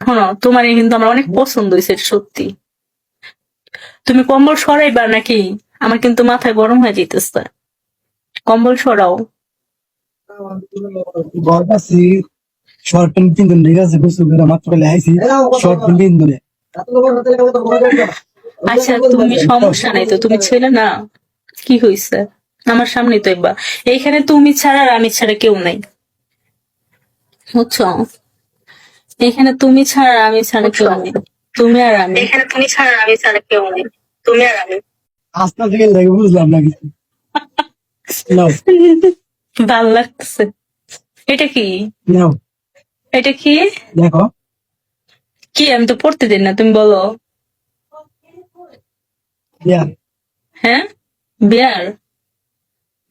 শোনো, তোমার কিন্তু আমার অনেক পছন্দ হয়েছে, এটা সত্যি। তুমি কম্বল সরাইবা নাকি? আমার কিন্তু মাথায় গরম হয়ে যেতেছে। কম্বল সরাও। গল্প আছে শর্ট ফিল্ম 3 দিন ঠিক আছে গোসল করে মাত্র লেখাইছি শর্ট ফিল্ম 3 দিনে আচ্ছা, তুমি সমস্যা নাই তো, তুমি ছেলে না? কি হয়েছে? আমার সামনে তো একবার, এইখানে তুমি ছাড়া আর আমি ছাড়া কেউ নাই, বুঝছো? এখানে তুমি ছাড়া আর আমি ছাড়া কেউ নেই। তুমি আর আমি, এখানে তুমি ছাড়া আর আমি ছাড়া কেউ নেই। তুমি আর আমি। আস্তে থেকে লেগে বুঝলাম না কিছু নাও ভাল লাগতেছে। এটা কি? নাও এটা কি? দেখো কি? আমি তো পড়তে দিন না, তুমি বলো। বিয়ার হ্যাঁ, বিয়ার?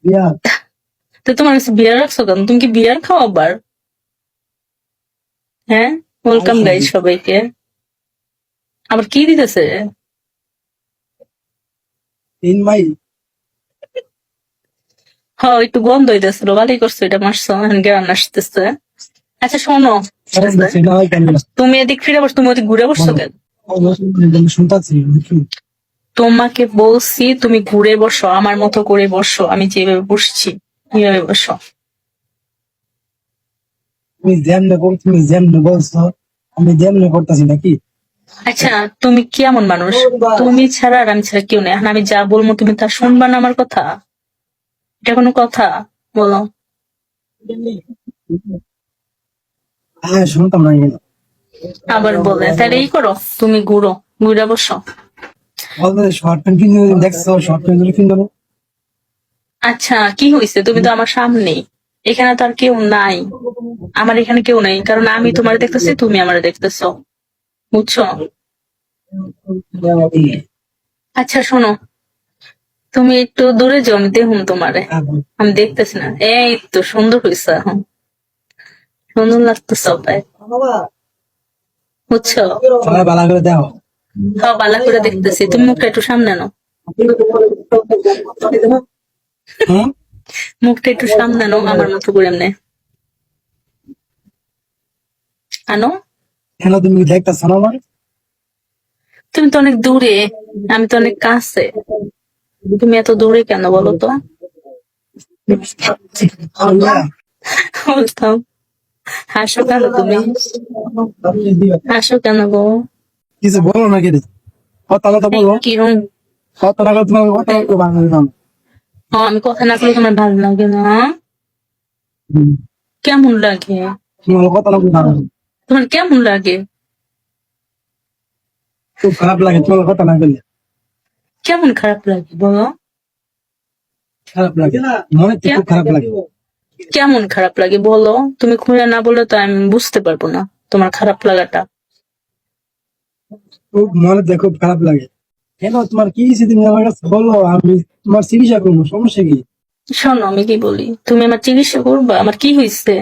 বিয়ার তো তোমার কাছে বিয়ার রাখছো কেন? তুমি কি বিয়ার খাও আবার? হ্যাঁ, ওয়েলকাম গাইস সবাইকে। আবার কি দিতেছে? তিন মাই হ্যাঁ, একটু গন্ধ হইতেছিল, ভালোই করছো এটা মারছো, এখন জ্ঞান আসতেছে। আচ্ছা শোনো, সেটা হয় কেন তুমি এদিক ফিরে বসো, তুমি ওদিক ঘুরে বসছো কেন? শুনতাছি তোমাকে বলছি তুমি ঘুরে বসো, আমার মতো করে বসো, আমি যেভাবে বসছি এইভাবে বসো। তুমি যেমনে বলছো আমি যেমনে করতেছি নাকি আচ্ছা, তুমি কেমন মানুষ? তুমি ছাড়া আর আমি ছাড়া কেউ নেই, এখন আমি যা বলবো তুমি তা শুনবা না আমার কথা? এটা কোনো কথা? বলো। হ্যাঁ শুনতাম না কেন আবার বলে তাহলে এই করো, তুমি ঘুরো, ঘুরে বসো। বলতে শর্ট ফিল্ম দেখছো শর্ট ফিল্ম কিন্তু আচ্ছা, কি হয়েছে? তুমি তো আমার সামনেই, এখানে তো আর কেউ নাই। আমার এখানে কেউ নাই, কারণ আমি তোমার দেখতেছি, তুমি আমার দেখতেছো, বুঝছো? আচ্ছা শোনো, তুমি একটু দূরে যাও, আমি দেখুন তোমারে, আমি দেখতেছি না। এই তো সুন্দর হয়েছে, এখন সুন্দর লাগতেছে তাই, বুঝছো? সবাই ভালো করে দেখো সব ভালো করে দেখতেছি, তুমি মুখটা একটু সামনে নাও। হ্যাঁ মুখটা একটু সামনে নাও, আমার মতো করে এমনি আনো। কেন তুমি দেখতেছো না আমার তুমি তো অনেক দূরে, আমি তো অনেক কাছে, তুমি এত দূরে কেন বলো তো? বলতাম। হাসো কেন তুমি? হাসো কেন গো? কিছু বলো না কেটে কথা কথা বলো কিরম? কথা না তোমার কথা একটু বাঙালি নাম আমি কথা না করলে তোমার ভালো লাগে না? কেমন লাগে? তোমার কথা না তোমার কেমন লাগে? খুব খারাপ লাগে তোমার কথা না বললে কেমন খারাপ লাগে বলো? খারাপ লাগে মনে থেকে খুব খারাপ লাগে কেমন খারাপ লাগে বলো? তুমি খুলে না বললে তো আমি বুঝতে পারবো না তোমার খারাপ লাগাটা। খুব মনে থেকে খুব খারাপ লাগে কেন তোমার কি হয়েছে তুমি আমার কাছে বলো আমি তোমার চিকিৎসা করবো সমস্যা কি শোনো, আমি কি বলি, তুমি আমার চিকিৎসা করবা? আমার কি হয়েছে?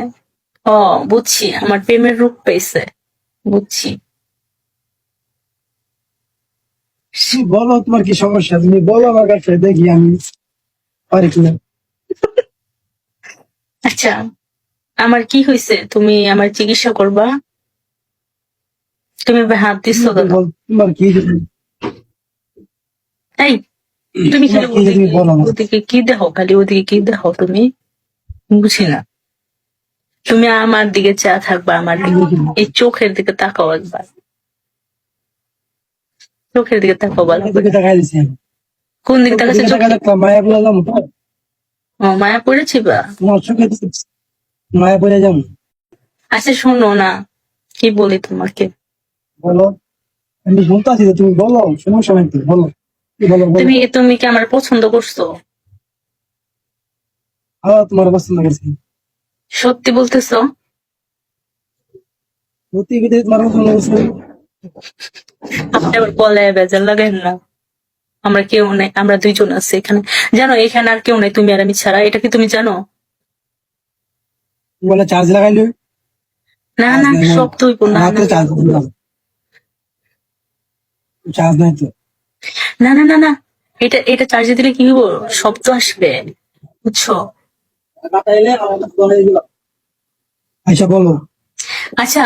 ও, বুঝছি, আমার প্রেমের রূপ পেয়েছে, বুঝছি। তুমি বলো তোমার কি সমস্যা তুমি বলো আমার কাছে দেখি আমি পারি কিনা আচ্ছা, আমার কি হয়েছে তুমি আমার চিকিৎসা করবা? তুমি এভাবে হাত দিচ্ছ কেন? তোমার কি এই, তুমি খালি তোমার কি তুমি বলো না ওদিকে কি দেখো, খালি ওদিকে কি দেখো তুমি? বুঝি না। তুমি আমার দিকে চা থাকবা, আমার দিকে এই চোখের দিকে তাকাও একবার, চোখের দিকে তাকাও ভালো করে। দিকে তাকাই দিছি আমি কোন দিকে তাকাচ্ছে? দিকে চোখে? তাকালে তো মায়া বলে যাবো তো ও, মায়া পড়েছি বা? তোমার চোখে মায়া পড়ে যাবো আচ্ছা শোনো না, কি বলি তোমাকে, বলো আমি শুনতেছি তো তুমি বলো সমস্যা নাই তো বলো কি বলো বলো তুমি তুমি কি আমার পছন্দ করছো? তোমার পছন্দ করছি সত্যি বলতেছো? সত্যি কি তোমার পছন্দ করছি আপনি আবার বলে বেজার লাগাই না। আমরা কেউ নেই, আমরা দুইজন আছি এখানে, জানো? এখানে আর কেউ নেই, তুমি আর আমি ছাড়া। এটা কি তুমি জানো? বলে চার্জ লাগাইলে না না, সব তুই না রাত্রে না চার্জ দিলাম চার্জ নাই তো না না না না, এটা এটা চার্জে দিলে কি হবো, শব্দ আসবে, বুঝছো? আচ্ছা বলো আচ্ছা,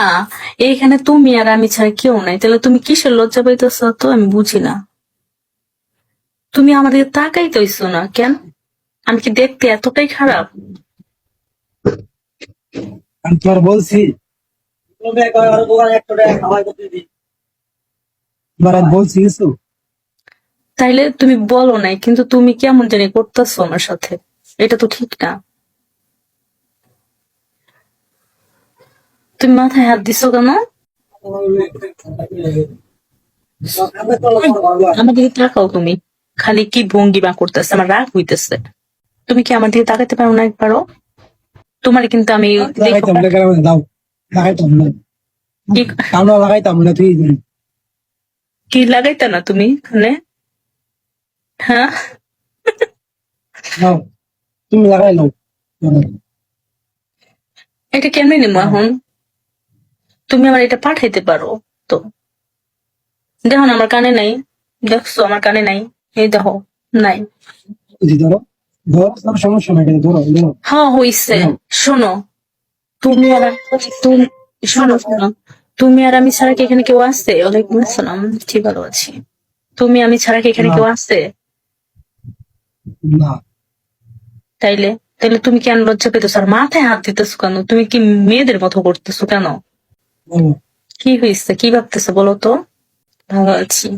এইখানে তুমি আর আমি ছাড়া কেউ নাই, তাহলে তুমি কিসের লজ্জা পাইতেছ? তো আমি বুঝি না। তুমি আমাদের তাকাইতেইছো না কেন? আমি কি দেখতে এতটাই খারাপ? আমি তোমার বলছি, তোমার আমি বলছি কিছু? তাইলে তুমি বলো নাই, কিন্তু তুমি কেমন জানি করতেছো আমার সাথে। এটা তো ঠিক না। তুমি মাথায় হাত দিছো কেন? আমার দিকে তাকাও তুমি। খালি কি ভঙ্গিমা করতেছে, আমার রাগ হইতেছে। তুমি কি আমার দিকে তাকাতে পারো না একবারও? তোমার কিন্তু আমি দেখো লাগাইতাম না কেন, দাও, লাগাইতাম না, কি কামড়া লাগাইতাম না তুই। কি লাগাইতা না তুমি এখানে? হ্যাঁ, দাও, তুমি লাগাই নাও। এটা কেমনে নিবো এখন? তুমি আমার এটা পাঠাইতে পারো তো? দেখো না আমার কানে নাই। দেখছো আমার কানে নাই? এই দেখো, নাই। ধরো, ধরো, কোনো সমস্যা নাই, কিন্তু ধরো, ধরো। হ্যাঁ হইছে। শোনো, তুমি আর তুমি, শোনো, তুমি আর আমি ছাড়া কি এখানে কেউ আছে? ওয়ালাইকুম আসসালাম, ঠিক ভালো আছি। তুমি আমি ছাড়া কি এখানে না, কেউ আছে? না, তাইলে তাইলে তুমি কেন লজ্জা পেতেছো আর মাথায় হাত দিতেছো কেন? তুমি কি মেয়েদের মতো করতেছো কেন? বলো, কি হয়েছে? কি ভাবতেছো বলো তো? ভালো আছি।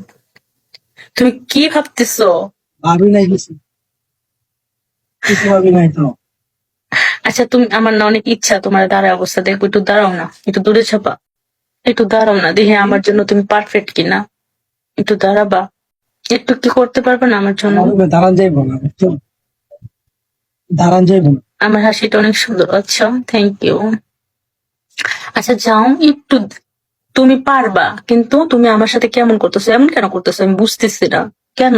তুমি কি ভাবতেছো? ভাবি নাই কিছু, কিছু ভাবি নাই তো। আচ্ছা, তুমি, আমার না অনেক ইচ্ছা তোমার দাঁড়ায় অবস্থা দেখবো, একটু দাঁড়াও না, একটু দূরে চাপা, একটু দাঁড়াও না, দেখে আমার জন্য তুমি পারফেক্ট কিনা। একটু দাঁড়াবা, একটু কি করতে পারবে না আমার জন্য? আমার রুমে দাঁড়ান যাইবো না, বুঝছো? দাঁড়ান যাইবো না। আমার হাসিটা অনেক সুন্দর। আচ্ছা, থ্যাংক ইউ। আচ্ছা যাও একটু। তুমি পারবা, কিন্তু তুমি আমার সাথে কেমন করতেছো, এমন কেন করতেছো? আমি বুঝতেছি না কেন।